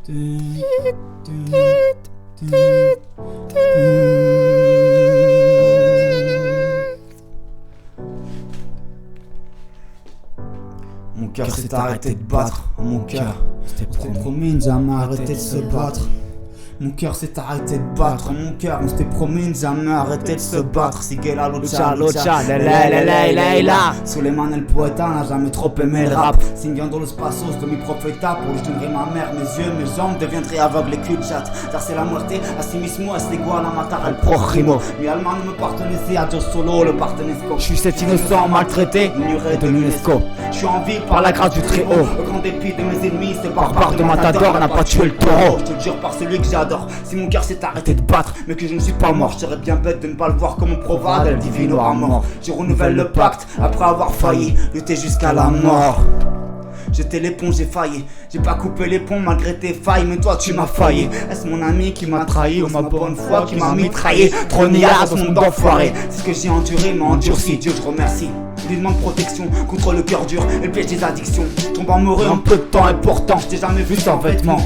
Mon cœur s'est arrêté de battre, mon cœur s'était promis de jamais arrêter de se battre. Mon cœur s'est arrêté de battre, mon cœur on s'était promis de jamais arrêter de se battre. Sigela Lucha, Lucha, la Suleiman el poeta n'a jamais trop aimé le rap. Singando los pasos de mi profeta, pour lui je donnerai ma mère, mes yeux, mes jambes deviendraient aveugles et cul de chat. Car c'est la muerte, así mismo es igual a matar al prójimo. Mi alma ne me pertenecía a yo solo le pertenezco. Je suis cet innocent maltraité, ignoré de l'UNESCO. Je suis en vie par la grâce du très haut. Au grand dépit de mes ennemis, ce barbare de Matador n'a pas tué le taureau. Je te jure par celui que j'adore. Si mon cœur s'est arrêté de battre, mais que je ne suis pas mort, je serais bien bête de ne pas le voir comme on provade El Divino Amor. Je renouvelle le pacte après avoir failli lutter jusqu'à la mort. J'étais l'éponge, j'ai failli. J'ai pas coupé les ponts malgré tes failles, mais toi tu m'as failli. Est-ce mon ami qui m'a trahi ou ma bonne foi qui m'a mitraillé? Trop niaque dans ce monde d'enfoiré. C'est ce que j'ai enduré, m'a endurci, Dieu je remercie. Lui demande protection contre le cœur dur et le piège des addictions. Tombe amoureux en peu de temps et pourtant je t'ai jamais vu sans vêtements.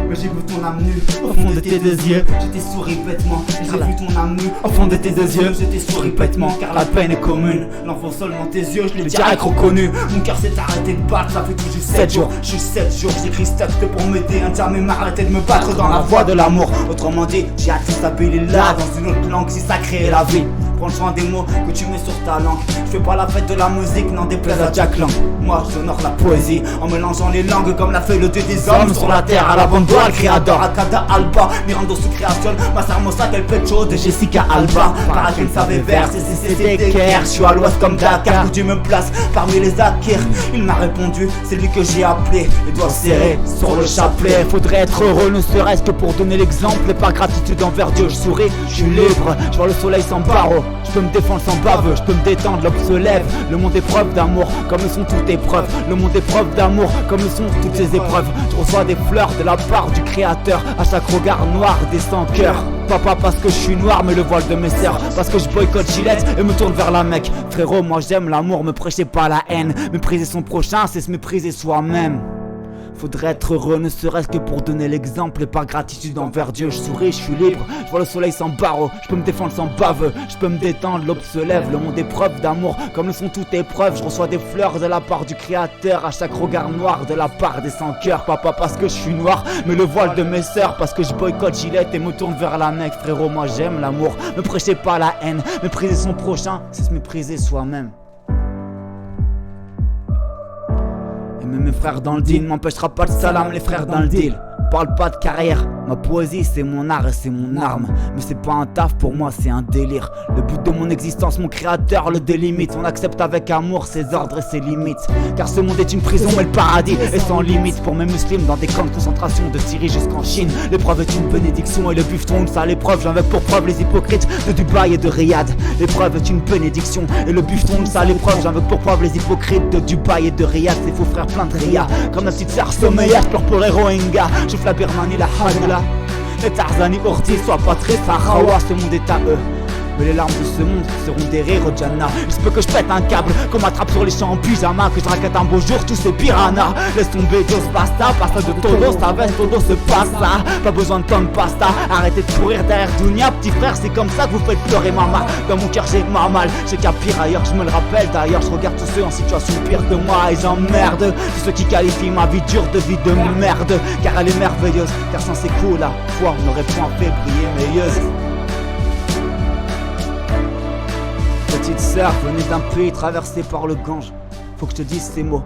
Mais j'ai vu ton âme nue au fond de tes deux yeux. J'étais souri bêtement. J'ai vu ton âme nue au fond de tes deux yeux. J'étais souri bêtement car la peine est commune. L'enfant seulement tes yeux, je l'ai direct reconnu. Mon cœur s'est arrêté de battre, ça fait tout juste 7 jours. Je suis 7 jours, j'écris ce texte pour m'aider à ne jamais m'arrêter de me battre dans la voie de l'amour. Autrement dit, j'ai hâte de s'appeler là dans une autre langue si ça crée la vie. Prends soin des mots que tu mets sur ta langue. Je fais pas la fête de la musique, n'en déplaise à Jack Lang. Moi j'honore la poésie en mélangeant les langues comme l'a fait le dieu des hommes sur la terre à la bande le créateur Akada Alba, Mirando su création, Mas hermosa que el pecho de Jessica Alba. Para qu'elle savait verser c'est d'équerre. Je suis à l'ouest comme Dakar, où Dieu me place parmi les akirs. Il m'a répondu, c'est lui que j'ai appelé. Les doigts serrés sur le chapelet. Faudrait être heureux, ne serait-ce que pour donner l'exemple. Et par gratitude envers Dieu, je souris, je suis libre. Je vois le soleil sans barreaux. Je peux me défendre sans baveux, je peux me détendre, l'aube se lève. Le monde est preuve d'amour, comme le sont toutes épreuves. Le monde est preuve d'amour, comme le sont toutes ces épreuves. Je reçois des fleurs de la part du créateur. À chaque regard noir descend cœur. Papa parce que je suis noir mais le voile de mes sœurs. Parce que je boycotte Gillette et me tourne vers la Mecque. Frérot moi j'aime l'amour, me prêchez pas la haine. Mépriser son prochain c'est se mépriser soi-même. Faudrait être heureux, ne serait-ce que pour donner l'exemple. Et par gratitude envers Dieu, je souris, je suis libre. Je vois le soleil sans barreaux, je peux me défendre sans baveux. Je peux me détendre, l'aube se lève. Le monde est preuve d'amour, comme le sont toutes épreuves. Je reçois des fleurs de la part du créateur. À chaque regard noir de la part des sans-cœurs. Papa parce que je suis noir, mais le voile de mes sœurs. Parce que je boycotte Gillette et me tourne vers la Mecque. Frérot moi j'aime l'amour, me prêchez pas la haine. Mépriser son prochain, c'est se mépriser soi-même. Mais mes frères dans le deal m'empêchera pas de salam, les frères dans le deal. Parle pas de carrière, ma poésie c'est mon art et c'est mon arme. Mais c'est pas un taf pour moi, c'est un délire. Le but de mon existence, mon créateur le délimite. On accepte avec amour ses ordres et ses limites. Car ce monde est une prison mais le paradis est sans limite. Pour mes musulmans dans des camps de concentration de Syrie jusqu'en Chine. L'épreuve est une bénédiction et le buffeton une sale épreuve. J'en veux pour preuve les hypocrites de Dubaï et de Riyad. L'épreuve est une bénédiction et le buffeton une sale épreuve. J'en veux pour preuve les hypocrites de Dubaï et de Riyad. Ces faux frères pleins de Ria. Comme la petite sœur sommeillère, pleure pour les Rohingyas. La Birmanie, la Hagla, les Tarzani, Ortiz, sois pas très Sahrawa, ce monde est à eux. Mais les larmes de ce monde seront des rires au Jannah. Il se peut que je pète un câble, qu'on m'attrape sur les champs en pyjama. Que je raquette un beau jour tous ces piranhas. Laisse tomber Dios basta, pasta de todo, ça veste todo se passe ça. Pas besoin de tonne pasta, arrêtez de courir derrière Dunia. Petit frère c'est comme ça que vous faites pleurer maman. Dans mon cœur j'ai ma mal, j'ai qu'à pire ailleurs, je me le rappelle d'ailleurs. Je regarde tous ceux en situation pire que moi et j'emmerde tous ceux qui qualifient ma vie dure de vie de merde. Car elle est merveilleuse, car sans ces coups la foi n'aurait point fait briller mes yeux. Petite sœur, venue d'un pays traversé par le Gange. Faut que je te dise ces mots,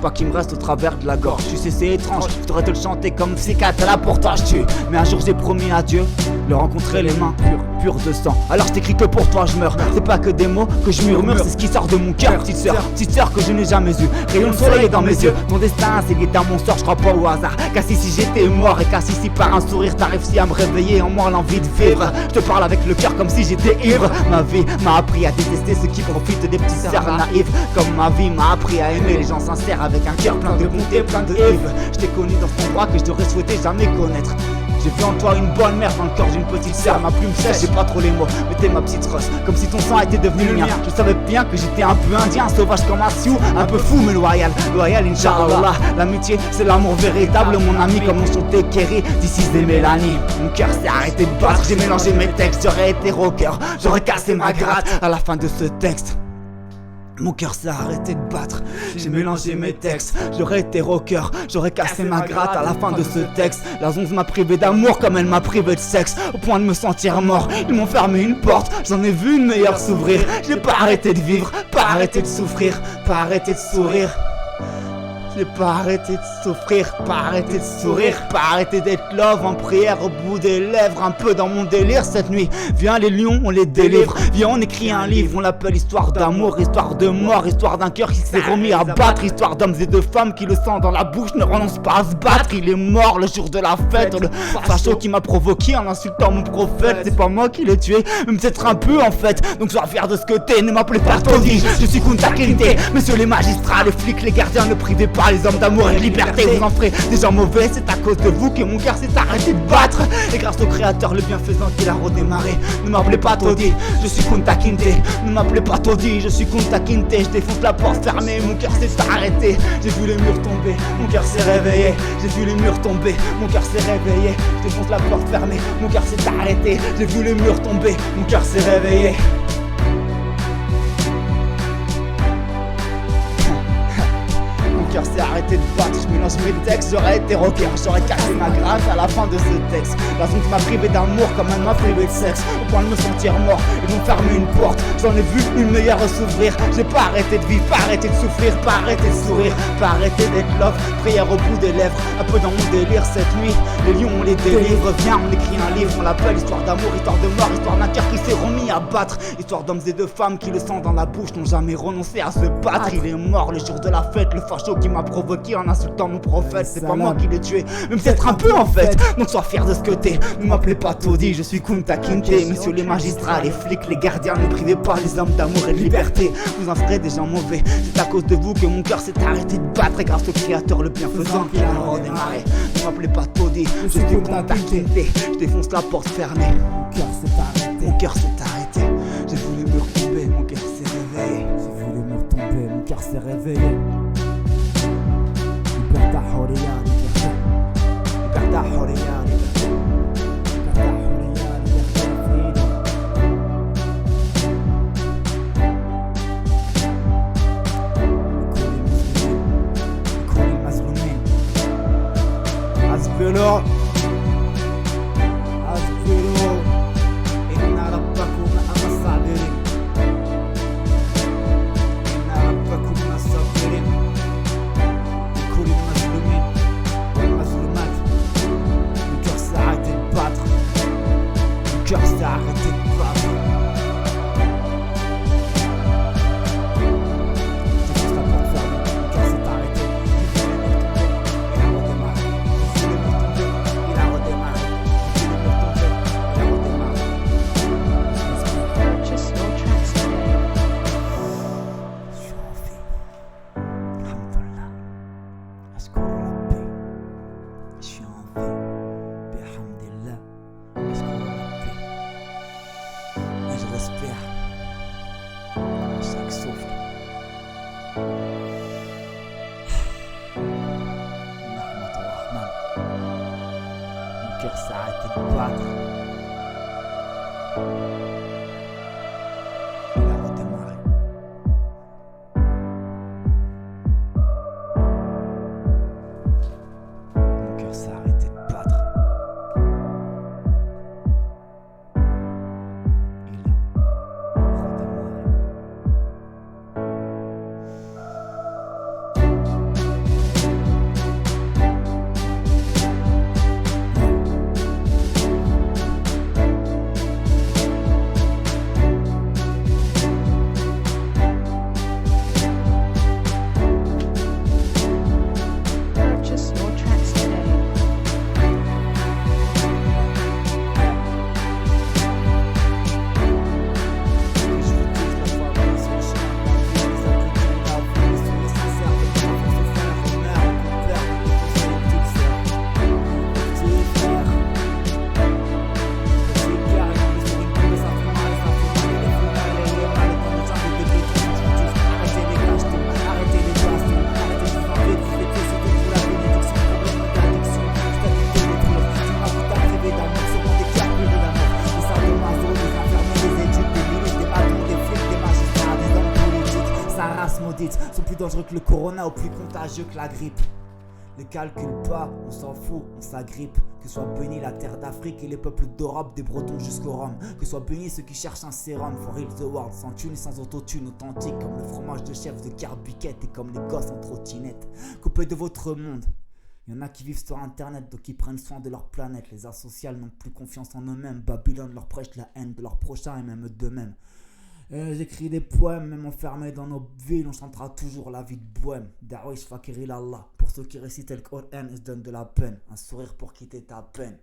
pas qu'il me reste au travers de la gorge. Tu sais c'est étrange, je voudrais te le chanter comme psychiatre, là pourtant je tue. Mais un jour j'ai promis à Dieu de rencontrer les mains pures de sang. Alors je t'écris que pour toi je meurs. C'est pas que des mots que je murmure, c'est ce qui sort de mon cœur. Petite sœur que je n'ai jamais eue. Rayon de soleil dans mes yeux. Ton destin c'est lié à mon sort, je crois pas au hasard. Car si j'étais mort et car si par un sourire t'as réussi à me réveiller en moi l'envie de vivre. Je te parle avec le cœur comme si j'étais ivre. Ma vie m'a appris à détester ceux qui profitent des petites sœurs naïves. Comme ma vie m'a appris à aimer les gens sincères avec un cœur plein de bonté, plein de Yves. Je t'ai connu dans cet endroit que je t'aurais souhaité jamais connaître. J'ai vu en toi une bonne mère dans le cœur d'une petite sœur. Ma plume sèche, j'ai pas trop les mots, mais t'es ma petite Rose. Comme si ton sang était devenu le mien. Je savais bien que j'étais un peu indien, sauvage comme un sioux, un peu fou mais loyal, loyal Inch'Allah. L'amitié c'est l'amour véritable, mon ami comme on chantait Kerry, d'ici des Mélanie. Mon cœur s'est arrêté de battre, j'ai mélangé mes textes, j'aurais été rocker, j'aurais cassé ma gratte à la fin de ce texte. Mon cœur s'est arrêté de battre, j'ai mélangé mes textes, j'aurais été rocker, j'aurais cassé ma gratte à la fin de ce texte. La zonze m'a privé d'amour comme elle m'a privé de sexe, au point de me sentir mort. Ils m'ont fermé une porte, j'en ai vu une meilleure s'ouvrir. J'ai pas arrêté de vivre, pas arrêté de souffrir, pas arrêté de sourire. J'ai pas arrêté de souffrir, pas arrêté de sourire, pas arrêté d'être love en prière au bout des lèvres, un peu dans mon délire cette nuit. Viens les lions, on les délivre, viens on écrit un livre, on l'appelle histoire d'amour, histoire de mort, histoire d'un cœur qui s'est remis à battre, histoire d'hommes et de femmes qui le sang dans la bouche ne renonce pas à se battre. Il est mort le jour de la fête, le facho qui m'a provoqué en insultant mon prophète. C'est pas moi qui l'ai tué, mais peut-être un peu en fait, donc sois fier de ce que t'es, ne m'appelez pas Tony, je suis Kunta Kinte. Messieurs les magistrats, les flics, les gardiens, ne privez pas les hommes d'amour et de liberté, vous en ferez des gens mauvais. C'est à cause de vous que mon cœur s'est arrêté de battre. Et grâce au créateur, le bienfaisant qu'il a redémarré. Ne m'appelez pas Toddy, je suis Kunta Kinte. Ne m'appelez pas Toddy, je suis Kunta Kinte. Je défonce la porte fermée, mon cœur s'est arrêté. J'ai vu les murs tomber, mon cœur s'est réveillé. J'ai vu les murs tomber, mon cœur s'est réveillé. Je défonce la porte fermée, mon cœur s'est arrêté. J'ai vu les murs tomber, mon cœur s'est réveillé. Mon cœur s'est arrêté de battre, je mélange mes textes, j'aurais été rocker, j'aurais cassé ma gratte à la fin de ce texte. La zone m'a privé d'amour comme elle m'a privé de sexe, au point de me sentir mort, ils m'ont fermé une porte, j'en ai vu une meilleure s'ouvrir. J'ai pas arrêté de vivre, pas arrêté de souffrir, pas arrêté de sourire, pas arrêté d'être love, prière au bout des lèvres, un peu dans mon délire cette nuit. Les lions on les délivre, viens on écrit un livre, on l'appelle histoire d'amour, histoire de mort, histoire d'un cœur qui s'est remis à battre, histoire d'hommes et de femmes qui le sang dans la bouche n'ont jamais renoncé à se battre. Il est mort le jour de la fête, le facho qui m'a provoqué en insultant mon prophète. C'est pas moi qui l'ai tué, mais peut-être un peu en fait, donc sois fier de ce que t'es. Ne m'appelez pas Toddy, je suis Kunta Kinte. Messieurs les magistrats, les flics, les gardiens, ne privez pas les hommes d'amour et de liberté, vous en ferez des gens mauvais. C'est à cause de vous que mon cœur s'est arrêté de battre, et grâce au créateur le bienfaisant qui a redémarré. Ne m'appelez pas Toddy, je suis Kunta Kinte. Je défonce la porte fermée, mon cœur s'est arrêté, mon cœur s'est arrêté. J'ai vu les murs tomber, mon cœur s'est réveillé. J'ai vu les murs tomber, mon cœur s'est réveillé. Libertà حرية libertà حرية libertà حرية libertà لكل المظلومين. أصبروا أصبروا إن ربكم مع الصابرين، إن ربكم مع الصابرين. كل المظلومين والمظلومات، mon cœur s'est arrêté de battre, mon cœur s'est arrêté de battre. J'ai juste la porte fermée, mon cœur s'est arrêté. J'ai vu les murs tomber, il a redémarré. J'ai vu les murs tomber, il a redémarré. J'ai vu les murs tomber, il a redémarré. Purchase your tracks today. Je suis en vie, alhamdoulilah. أشكر ربي، je suis en vie, bihamdillah. أشكر ربي, et je respire à chaque souffle. Nahmat al-Rahman. Mon cœur s'est arrêté de battre. Il a redémarré. Mon cœur s'est arrêté de battre. Il a redémarré. dangereux que le corona ou plus contagieux que la grippe. Ne calcule pas, on s'en fout, on s'agrippe. Que soit béni la terre d'Afrique et les peuples d'Europe, des Bretons jusqu'au Rhum. Que soit béni ceux qui cherchent un sérum. For real the world, sans thune et sans autotune, authentique comme le fromage de chèvre de Carbiquette et comme les gosses en trottinette. Coupés de votre monde. Il y en a qui vivent sur internet, donc ils prennent soin de leur planète. Les asociales n'ont plus confiance en eux-mêmes. Babylone leur prêche la haine de leurs prochains et même d'eux-mêmes. J'écris des poèmes, même enfermés dans nos villes, on chantera toujours la vie de bohème. Darwish fakir ilallah. Pour ceux qui récitent le Coran, ils se donnent de la peine. Un sourire pour quitter ta peine.